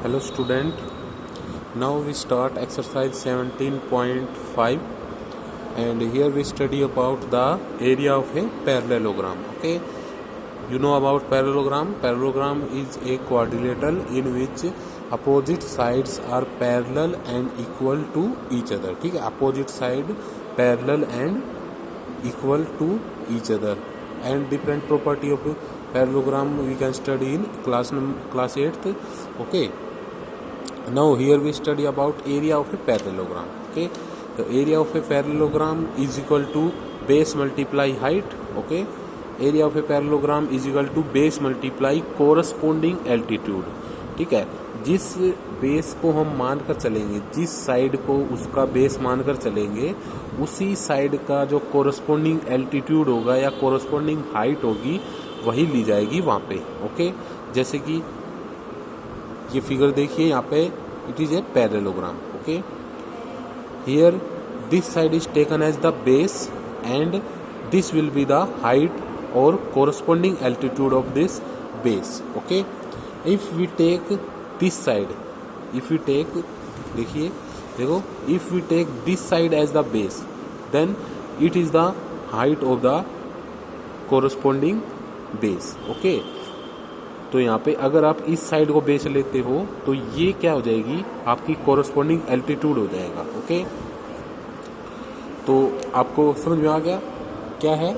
Hello student, now we start exercise 17.5 and here we study about the area of a parallelogram. Okay, you know about parallelogram. Parallelogram is a quadrilateral in which opposite sides are parallel and equal to each other. ठीक है, opposite side parallel and equal to each other. And different property of parallelogram we can study in class 8th. Okay, now here we study about area of a parallelogram. Okay, the area of a parallelogram is equal to base multiply height. Okay, area of a parallelogram is equal to base multiply corresponding altitude. ठीक है, जिस base को हम मानकर चलेंगे, जिस side को उसका बेस मानकर चलेंगे, उसी साइड का जो कोरस्पोंडिंग एल्टीट्यूड होगा या कोरस्पोंडिंग हाइट होगी वही ली जाएगी वहाँ पे. ओके, जैसे कि ये फिगर देखिए, यहाँ पे it is a parallelogram. Okay, here this side is taken as the base and this will be the height और corresponding altitude of this base. Okay, if we take this side, if we take, देखिए देखो, if we take this side as the base then it is the height of the corresponding base. Okay, तो यहाँ पे अगर आप इस side को base लेते हो तो ये क्या हो जाएगी, आपकी कोरस्पोंडिंग एल्टीट्यूड हो जाएगा. ओके, तो आपको समझ में आ गया क्या है,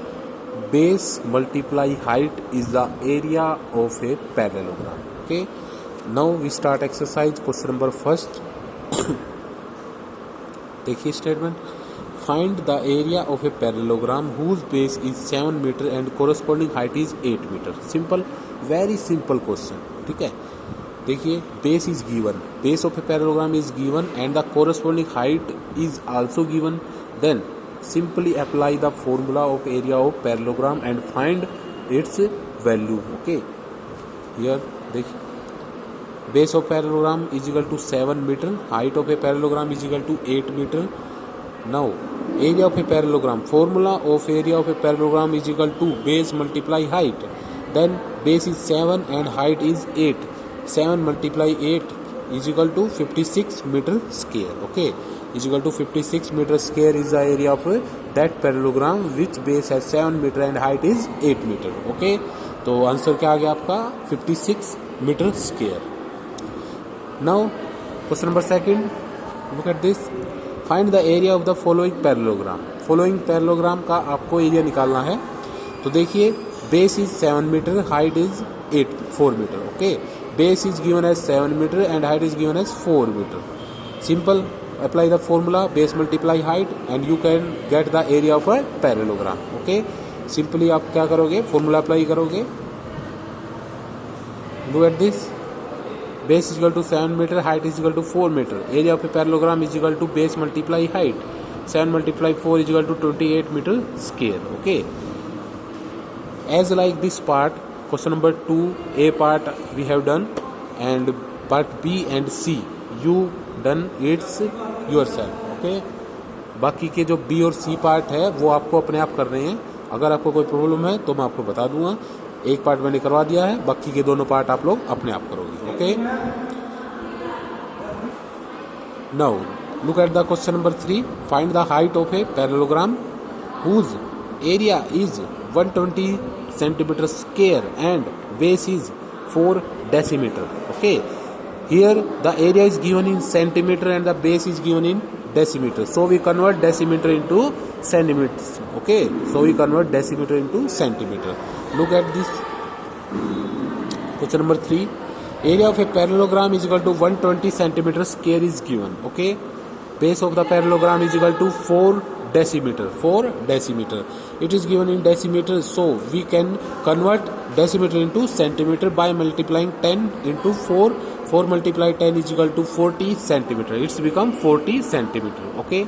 base multiply height is the area of a parallelogram. Okay, now we start exercise question number first. देखिए statement, find the area of a parallelogram whose base is 7 metre and corresponding height is 8 metre. Simple, very simple question. ठीक है, देखिए base is given, base of a parallelogram is given and the corresponding height is also given. Then simply apply the formula of area of parallelogram and find its value. Okay, here देखिए, base of parallelogram is equal to 7 meter, height of a parallelogram is equal to 8 meter. Now area of a parallelogram, formula of area of a parallelogram is equal to base multiply height. Then base is 7 and height is 8. 7 multiply 8 is equal to 56 meter square. Okay, is equal to 56 meter square is the area of that parallelogram which base has 7 meter and height is 8 meter. Okay, तो answer क्या आ गया आपका, 56 meter square. Now question number second, look at this, find the area of the following parallelogram. following parallelogram का आपको area निकालना है. तो देखिए base is 7 meter, height is 4 meter. Okay, base is given as 7 meter and height is given as 4 meter. Simple, apply the formula base multiply height and you can get the area of a parallelogram. Okay, simply आप क्या करोगे, formula apply करोगे. Look at this, base is equal to 7 meter, height is equal to 4 meter. Area of a parallelogram is equal to base multiply height. 7 multiply 4 is equal to 28 meter square. Okay, as like this part, question number 2 A part we have done and part B and C you done it's yourself. Okay, बाकी के जो B और C part है वो आपको अपने आप कर रहे हैं. अगर आपको कोई प्रॉब्लम है तो मैं आपको बता दूंगा. एक पार्ट मैंने करवा दिया है, बाकी के दोनों पार्ट आप लोग अपने आप करोगे. Okay, now look at the question number 3, find the height of a parallelogram whose area is 120 centimeter square and base is 4 decimeter. Okay, here the area is given in centimeter and the base is given in decimeter, so we convert decimeter into centimeters. Okay, so we convert decimeter into centimeter. Look at this question number 3, area of a parallelogram is equal to 120 centimeter square is given. Okay, base of the parallelogram is equal to 4 decimeter. It is given in decimeter, so we can convert decimeter into centimeter by multiplying 10 into 4. 4 multiply 10 is equal to 40 centimeter. It's become 40 centimeter. Okay,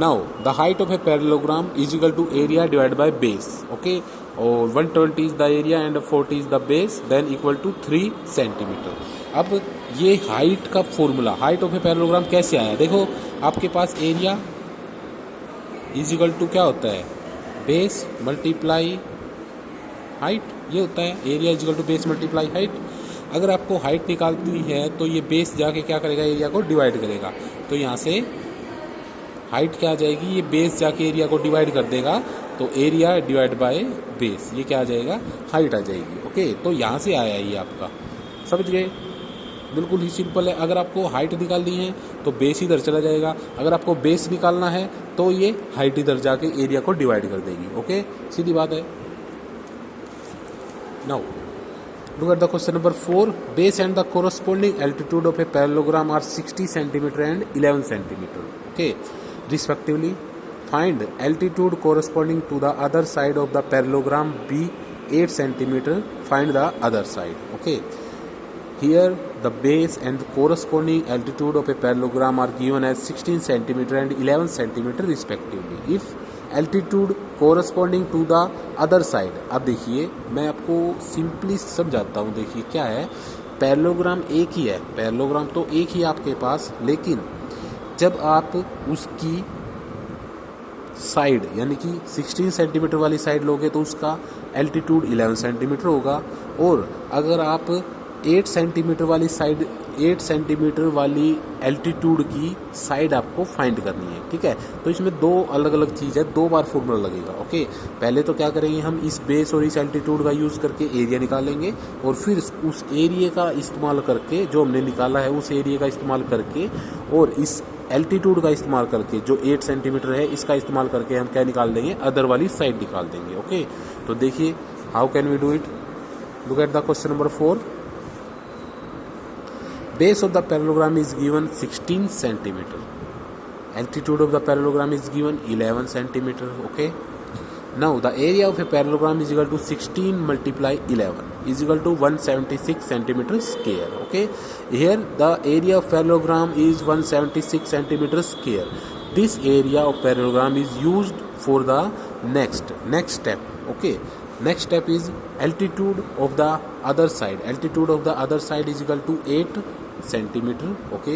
now the height of a parallelogram is equal to area divided by base. Okay, और 120 is the area and 40 is the base, then equal to 3 centimeter. अब ये height का formula, height of a parallelogram कैसे आया, देखो आपके पास area is equal to क्या होता है, बेस मल्टीप्लाई हाइट, ये होता है area is equal to base multiply height. अगर आपको हाइट निकालनी है तो ये बेस जाके क्या करेगा, एरिया को डिवाइड करेगा। तो यहाँ से हाइट क्या आ जाएगी, ये बेस जाके एरिया को डिवाइड कर देगा, तो एरिया डिवाइड बाय बेस, ये क्या आ जाएगा, हाइट आ जाएगी। ओके, तो यहाँ से आया ये आपका, समझ गए, बिल्कुल ही सिंपल है। अगर आपको हाइट निकालनी है तो बेस इधर चला जाएगा, अगर आपको बेस निकालना है तो ये हाइट इधर जाके एरिया को डिवाइड कर देगी। ओके, सीधी बात है। Now look at the question number 4. Base and the corresponding altitude of a parallelogram are 60 centimeter and 11 centimeter. Okay, respectively. Find altitude corresponding to the other side of the parallelogram be 8 centimeter. Find the other side. Okay. Here the base and the corresponding altitude of a parallelogram are given as 16 centimeter and 11 centimeter respectively. If altitude corresponding to the other side, अब देखिए मैं आपको simply समझाता हूँ। देखिए क्या है, parallelogram एक ही है, पैरेललोग्राम तो एक ही आपके पास, लेकिन जब आप उसकी साइड यानी कि 16 सेंटीमीटर वाली साइड लोगे तो उसका एल्टीट्यूड 11 सेंटीमीटर होगा, और अगर आप 8 सेंटीमीटर वाली साइड 8 सेंटीमीटर वाली एल्टीट्यूड की साइड आपको फाइंड करनी है। ठीक है, तो इसमें दो अलग अलग चीज़ है, दो बार फॉर्मूला लगेगा। ओके, पहले तो क्या करेंगे, हम इस बेस और इस एल्टीट्यूड का यूज़ करके एरिया निकालेंगे, और फिर उस एरिया का इस्तेमाल करके, जो हमने निकाला है उस एरिया का इस्तेमाल करके, और इस एल्टीट्यूड का इस्तेमाल करके, जो 8 सेंटीमीटर है इसका इस्तेमाल करके हम क्या निकाल देंगे, अदर वाली साइड निकाल देंगे। ओके, तो देखिए how can we do it. Look at the question number 4. Base of the parallelogram is given 16 centimeter. Altitude of the parallelogram is given 11 centimeter. Okay. Now the area of a parallelogram is equal to 16 multiply 11 is equal to 176 centimeter square. Okay. Here the area of parallelogram is 176 centimeter square. This area of parallelogram is used for the next step. Okay. Next step is altitude of the other side. Altitude of the other side is equal to 8 centimeter. Okay.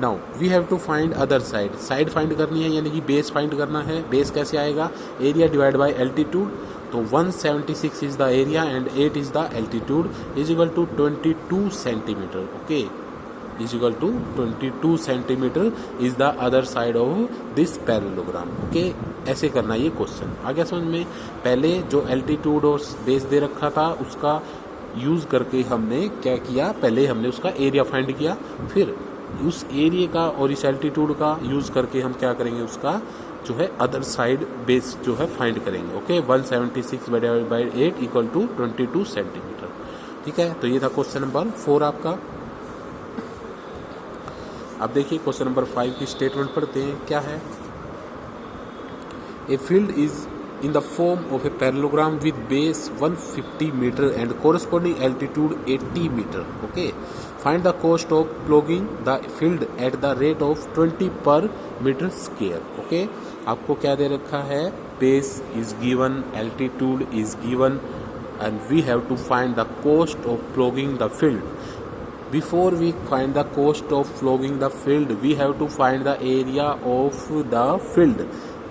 Now we have to find other side. Side find करनी है यानी कि base find करना है। Base कैसे आएगा, area divide by altitude, तो 176 is the area and 8 is the altitude is equal to 22 centimetre. Okay, is equal to 22 centimetre is the other side of this parallelogram. Okay, ऐसे करना ये question आ गया समझ में। पहले जो एल्टीट्यूड और बेस दे रखा था उसका यूज़ करके हमने क्या किया, पहले हमने उसका एरिया फाइंड किया, फिर उस एरिया का और इस एल्टीट्यूड का यूज़ करके हम क्या करेंगे, उसका जो है अदर साइड बेस जो है फाइंड करेंगे। Okay, 176 divided by 8 equal to 22 centimetre. ठीक है, तो ये था क्वेश्चन नंबर 4 आपका। अब देखिए क्वेश्चन नंबर 5 की स्टेटमेंट पढ़ते हैं, क्या है। A field is in the form of a parallelogram with base 150 meter and corresponding altitude 80 meter. Okay, find the cost of plugging the field at the rate of 20 per meter square. Okay, आपको क्या दे रखा है, base is given, altitude is given, and we have to find the cost of plugging the field. Before we find the cost of plugging the field, we have to find the area of the field.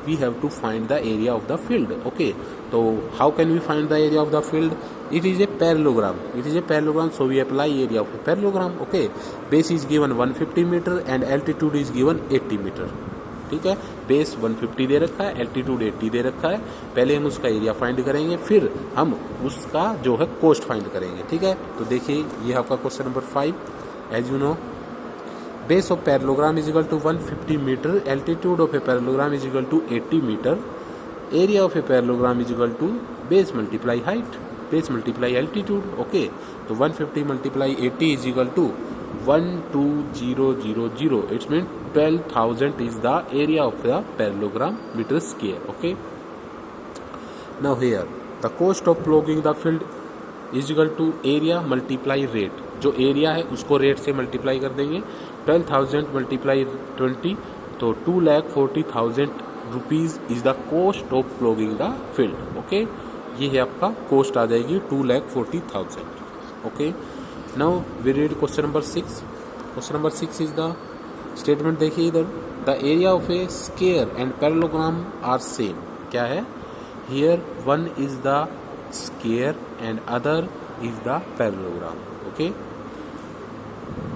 We have to find the area of the field. Okay, so how can we find the area of the field? It is a parallelogram. It is a parallelogram, so we apply area of a parallelogram. Okay, base is given 150 meter and altitude is given 80 meter. ठीक है, base 150 दे रखा है, altitude 80 दे रखा है। पहले हम उसका area find करेंगे, फिर हम उसका जो है कोस्ट फाइंड करेंगे। ठीक है, तो देखिए ये आपका question number 5। As you know, base of parallelogram is equal to 150 meter, altitude of a parallelogram is equal to 80 meter, area of a parallelogram is equal to base multiply height, base multiply altitude. Okay, so 150 multiply 80 is equal to 12000. It means 12,000 is the area of the parallelogram meter square. Okay, now here the cost of plugging the field is equal to area multiply rate. जो area है उसको rate से multiply कर देंगे, 12,000 multiply 20, तो 2,40,000 rupees is the cost of ploughing the field. Okay, ये है आपका कोस्ट आ जाएगी 2,40,000। Okay, now we read question number 6। Question number 6 is the statement, देखिए इधर, the area of a square and parallelogram are same. क्या है, here one is the square and other is the parallelogram. Okay,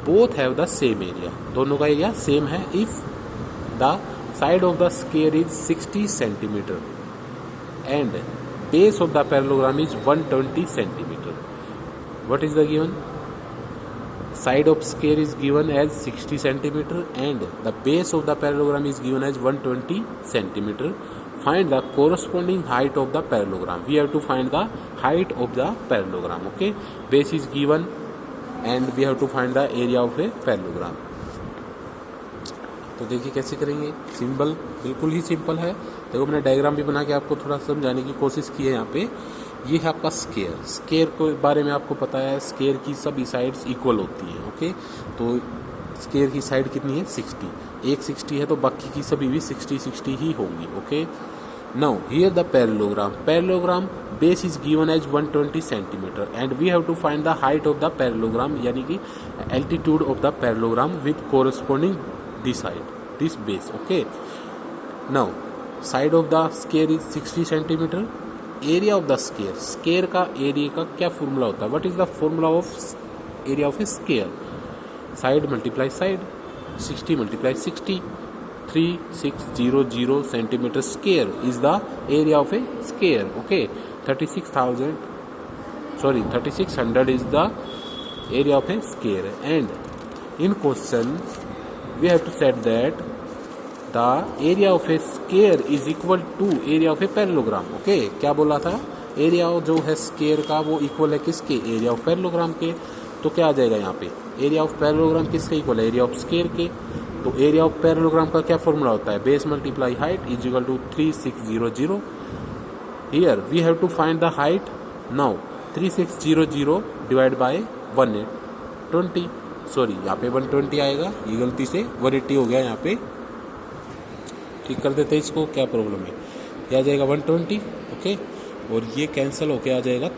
both have the same area, दोनों का area same है. If the side of the square is 60 centimeter and base of the parallelogram is 120 centimeter, what is the given? Side of square is given as 60 centimeter and the base of the parallelogram is given as 120 centimeter. Find the corresponding height of the parallelogram. We have to find the height of the parallelogram. Okay, base is given and we have to find the area of a parallelogram. तो देखिए कैसे करेंगे. Simple, बिल्कुल ही simple है. देखो मैंने diagram भी बना के आपको थोड़ा समझाने की कोशिश की है. यहाँ पे ये है आपका स्केयर. स्केयर के बारे में आपको पता है, स्केयर की सभी साइड्स इक्वल होती हैं. ओके, तो स्केयर की साइड कितनी है 60. एक 60 है तो बाकी की सभी भी 60 ही होंगी. Okay, now here the parallelogram base is given as 120 centimetre and we have to find the height of the parallelogram, यानी कि altitude of the parallelogram with corresponding this height, this base. Okay, now side of the square is 60 centimetre. Area of the square, square का area का क्या formula होता है? What is the formula of area of a square? Side multiply side, 60 multiply 60, 3600 centimetre square is the area of a square. Okay, 3600 is the area of a square. And in question we have to set that the area of a square is equal to area of a parallelogram. Okay, क्या बोला था? Area जो है square का वो equal है किसके? Area of parallelogram के. तो क्या आ जाएगा यहाँ पे? एरिया ऑफ पैरेललोग्राम किसके इक्वल है? एरिया ऑफ स्केयर के. तो एरिया ऑफ पैरेललोग्राम का क्या फॉर्मूला होता है? Base multiply height is equal to 3600. Here we have to find the height. Now 3600 divide by 120. Sorry, यहाँ पे 120 आएगा, ये गलती से 180 हो गया. यहाँ पे ठीक कर देते हैं इसको, क्या प्रॉब्लम है? ये आ जाएगा 120. ओके, और ये कैंसिल होके आ जाएगा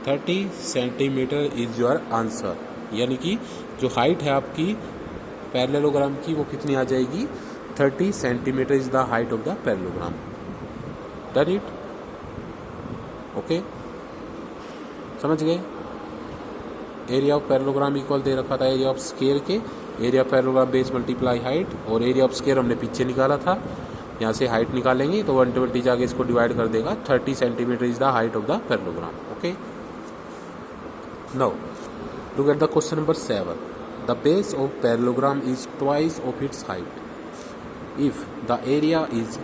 30 सेंटीमीटर इज योर आंसर. यानी कि जो हाइट है आपकी पैरेललोग्राम की वो कितनी आ जाएगी? 30 centimetre is the height of the parallelogram. Done it. Okay, समझ गए? एरिया ऑफ पैरेललोग्राम इक्वल दे रखा था एरिया ऑफ स्केयर के. Area of parallelogram base multiply height, और एरिया ऑफ स्केयर हमने पीछे निकाला था. यहाँ से हाइट निकालेंगे तो 120 जाके इसको डिवाइड कर देगा. 30 centimetre is the height of the parallelogram. Okay, now look at the question number 7. The base of parallelogram is twice of its height. If the area is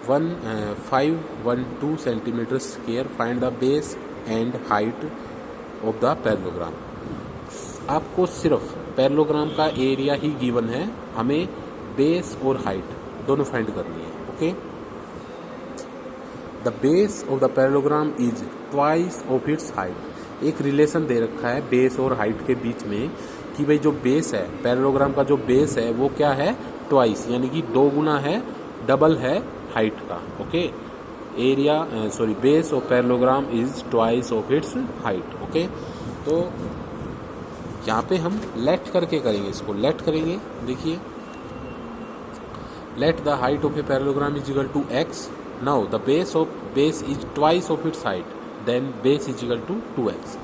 512 centimetre square, find the base and height of the parallelogram. आपको सिर्फ parallelogram का area ही given है, हमें base और height दोनों find करनी है. Okay, the base of the parallelogram is twice of its height. एक रिलेशन दे रखा है बेस और हाइट के बीच में कि भाई जो बेस है पैरेललोग्राम का, जो बेस है वो क्या है? ट्वाइस, यानी कि 2 गुना है, डबल है हाइट का. Okay, area base of parallelogram is twice of its height. Okay, तो यहाँ पे हम लेट करके करेंगे, इसको लेट करेंगे. देखिए, let the height of a parallelogram is equal to x. Now the base is twice of its height, then base is equal to 2x.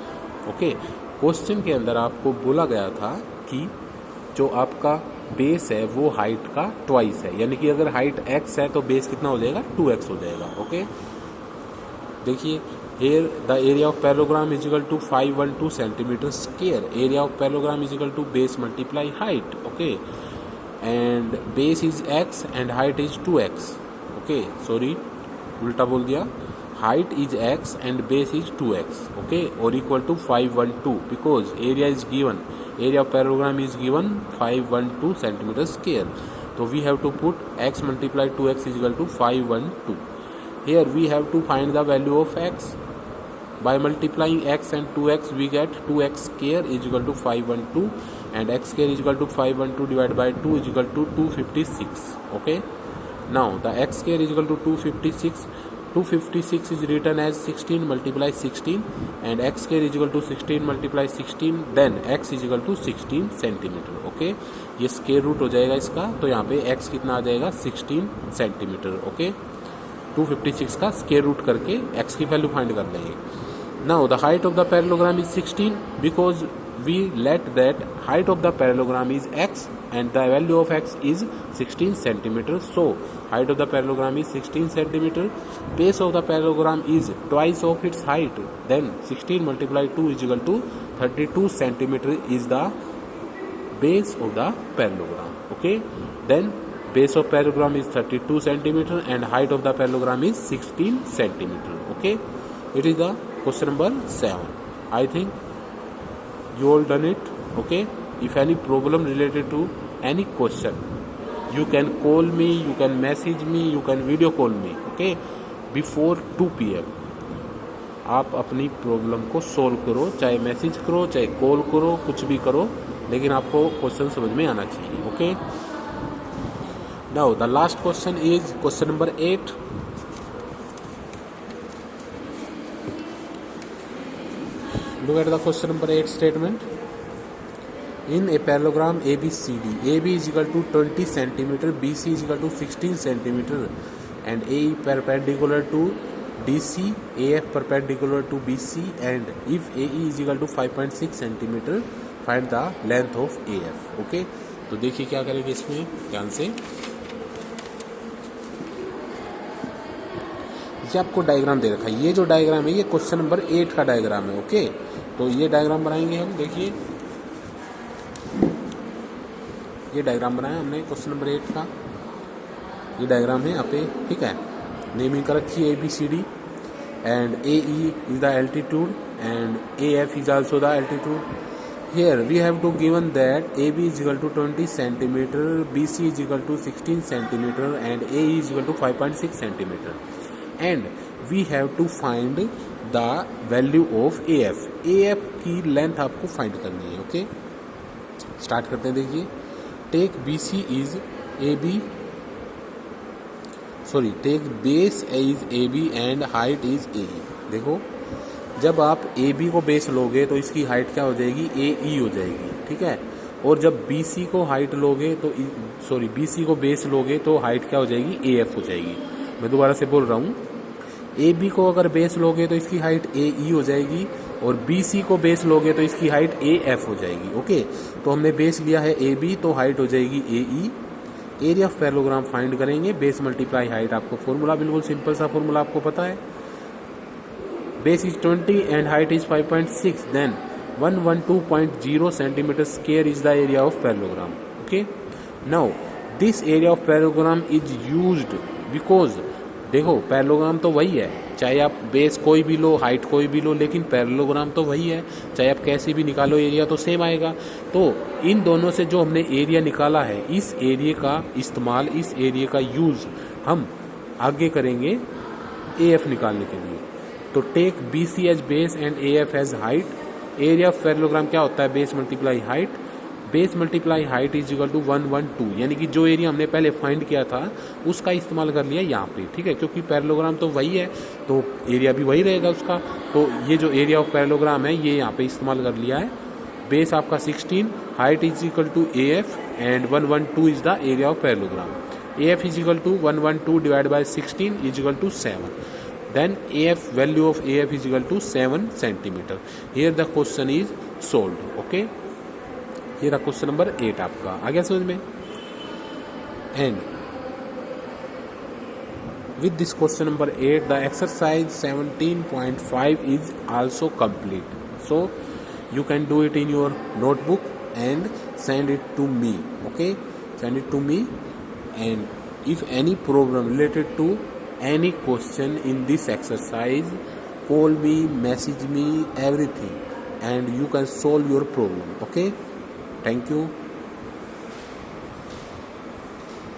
Okay, question के अंदर आपको बोला गया था कि जो आपका बेस है वो हाइट का ट्वाइस है, यानी कि अगर हाइट x है तो बेस कितना हो जाएगा? 2x हो जाएगा. ओके, देखिए, here the area of parallelogram is equal to 512 centimeter square. Area of parallelogram is equal to base multiply height. Okay, and base is x and height is 2x. Okay, sorry, उल्टा बोल दिया. Height is x and base is 2x. Okay, or equal to 512 because area is given. Area of parallelogram is given 512 centimeter square. So we have to put x multiply 2x is equal to 512. Here we have to find the value of x. By multiplying x and 2x we get 2x square is equal to 512 and x square is equal to 512 divided by 2 is equal to 256. Okay, now the x square is equal to 256. 256 is written as 16 multiply 16 and x square is equal to 16 multiply 16, then x is equal to 16 centimetre. Okay, ये square root हो जाएगा इसका, तो यहाँ पे x कितना आ जाएगा? 16 centimetre. Okay, 256 का स्क्वायर रूट करके x की वैल्यू फाइंड कर लेंगे। Now the height of the parallelogram is 16 because we let that height of the parallelogram is x and the value of x is 16 centimeter. So height of the parallelogram is 16 centimeter. Base of the parallelogram is twice of its height. Then 16 multiplied 2 is equal to 32 centimeter is the base of the parallelogram. Okay. Then base of parallelogram is 32 centimeter and height of the parallelogram is 16 centimeter. Okay. It is the question number 7. I think you all done it. Okay. If any problem related to any question, you can call me, you can message me, you can video call me. Okay. Before 2 PM आप अपनी problem को solve करो, चाहे message करो, चाहे call करो, कुछ भी करो, लेकिन आपको क्वेश्चन समझ में आना चाहिए. Okay. Now the last question is question number 8. Look at the question number 8 statement. In a parallelogram ABCD, AB is equal to 20 centimeter, BC is equal to 16 centimeter, and AE perpendicular to DC, AF perpendicular to BC, and if AE is equal to 5.6 centimeter, find the length of AF. Okay, तो देखिए क्या करेंगे इसमें ध्यान से. ये आपको diagram दे रखा है. ये जो डायग्राम है ये क्वेश्चन नंबर 8 का डायग्राम है. ओके, तो ये डायग्राम बनाएंगे हम. देखिए ये डायग्राम बनाया हमने क्वेश्चन नंबर 8 का. ये डायग्राम है यहाँ पे. ठीक है, नेमिंग कर रखी है ABCD and AE is the altitude and AF is also the altitude. Here we have to given that AB is equal to 20 centimetre, BC is equal to 16 centimetre and AE is equal to 5.6 centimetre. And we have to find the value of AF. AF की length आपको find करनी है. ओके, start करते हैं. देखिए, take BC is AB, sorry take base is AB and height is AE. देखो, जब आप AB को बेस लोगे तो इसकी हाइट क्या हो जाएगी? AE हो जाएगी. ठीक है, और जब BC को हाइट लोगे तो सॉरी BC को बेस लोगे तो हाइट क्या हो जाएगी? AF हो जाएगी. मैं दोबारा से बोल रहा हूँ, AB को अगर बेस लोगे तो इसकी हाइट AE हो जाएगी और BC को बेस लोगे तो इसकी हाइट AF हो जाएगी. ओके, तो हमने बेस लिया है AB तो हाइट हो जाएगी AE. Area of parallelogram find करेंगे, बेस मल्टीप्लाई हाइट. आपको फॉर्मूला बिल्कुल सिंपल सा फॉर्मूला आपको पता है. Base is 20 and height is 5.6. Then 112.0 centimetre square is the area of parallelogram. Okay, now this area of parallelogram is used because देखो parallelogram तो वही है, चाहे आप बेस कोई भी लो, हाइट कोई भी लो, लेकिन पैरेललोग्राम तो वही है. चाहे आप कैसे भी निकालो एरिया तो सेम आएगा. तो इन दोनों से जो हमने एरिया निकाला है, इस एरिया का इस्तेमाल, इस एरिया का यूज हम आगे करेंगे AF निकालने के लिए. तो take BC as base and AF as height. Area of parallelogram क्या होता है? Base multiply height. Base multiply height is equal to 112, यानी कि जो एरिया हमने पहले फाइंड किया था उसका इस्तेमाल कर लिया यहाँ पे. ठीक है, क्योंकि पैरेललोग्राम तो वही है तो एरिया भी वही रहेगा उसका. तो ये जो एरिया ऑफ पैरेललोग्राम है ये यहाँ पे इस्तेमाल कर लिया है. बेस आपका 16, height is equal to AF and 112 is the area of parallelogram. AF is equal to 112 divide by 16 is equal to 7. Then AF, value of AF is equal to 7 centimeter. Here the question is solved. Okay. Here the question number 8 आपका आ गया समझ में. And with this question number 8, the exercise 17.5 is also complete. So you can do it in your notebook and send it to me. Okay, send it to me. And if any problem related to any question in this exercise, call me, message me, everything, and you can solve your problem. Okay, thank you.